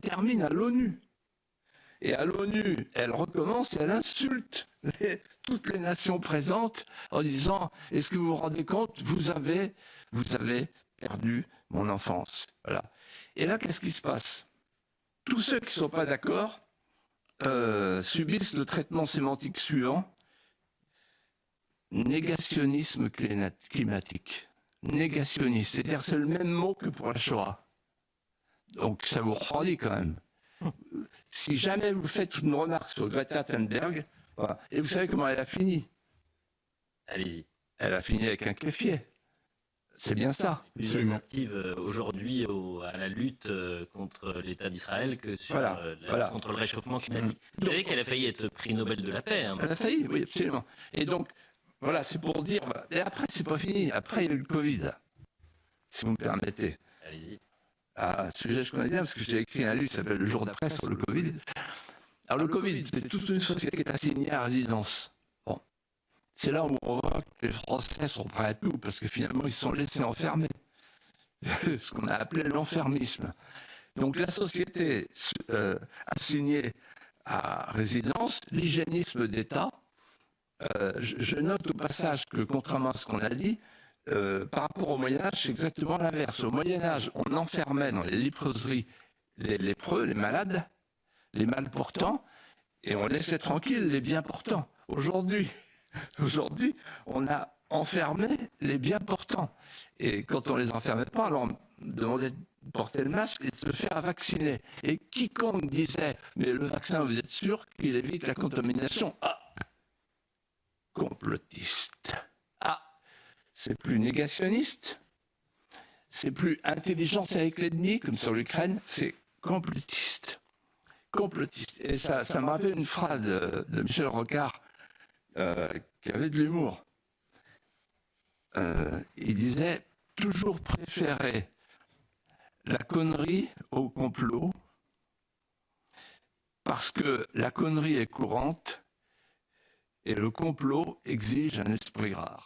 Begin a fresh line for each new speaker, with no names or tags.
termine à l'ONU. Et à l'ONU, elle recommence, elle insulte toutes les nations présentes en disant « Est-ce que vous vous rendez compte, vous avez perdu mon enfance. » Voilà. Et là, qu'est-ce qui se passe? Tous ceux qui ne sont pas d'accord subissent le traitement sémantique suivant: négationnisme climatique. Négationniste, c'est-à-dire c'est le même mot que pour la Shoah. Donc ça vous refroidit quand même. Si jamais vous faites une remarque sur Greta Thunberg, voilà, et vous savez comment elle a fini?
Allez-y.
Elle a fini avec un kéfier. C'est bien ça.
Plus active aujourd'hui à la lutte contre l'État d'Israël que contre le réchauffement climatique. Vous savez qu'elle a failli être prix Nobel de la paix. Hein,
elle a failli, oui, absolument. Et donc, voilà, c'est pour dire... Et après, c'est pas fini. Après, il y a eu le Covid, si vous me permettez.
Allez-y.
Un sujet que je connais bien, parce que j'ai écrit un livre qui s'appelle « Le jour d'après » sur le Covid. Alors, le Covid, c'est toute une société qui est assignée à résidence. Bon. C'est là où on voit que les Français sont prêts à tout, parce que finalement, ils se sont laissés enfermer. Ce qu'on a appelé l'enfermisme. Donc, la société assignée à résidence, l'hygiénisme d'État. Je note au passage que, contrairement à ce qu'on a dit, par rapport au Moyen-Âge, c'est exactement l'inverse. Au Moyen-Âge, on enfermait dans les léproseries les lépreux, les malades, les mal portants, et on laissait tranquilles les bien portants. Aujourd'hui, on a enfermé les bien portants. Et quand on ne les enfermait pas, alors on demandait de porter le masque et de se faire vacciner. Et quiconque disait « mais le vaccin, vous êtes sûr qu'il évite la contamination ?» Ah, complotiste. Ah, c'est plus négationniste, c'est plus intelligence avec l'ennemi, comme sur l'Ukraine, c'est complotiste. Complotiste. Et ça me rappelle une phrase de Michel Rocard qui avait de l'humour. Il disait « toujours préférer la connerie au complot, parce que la connerie est courante et le complot exige un esprit rare. »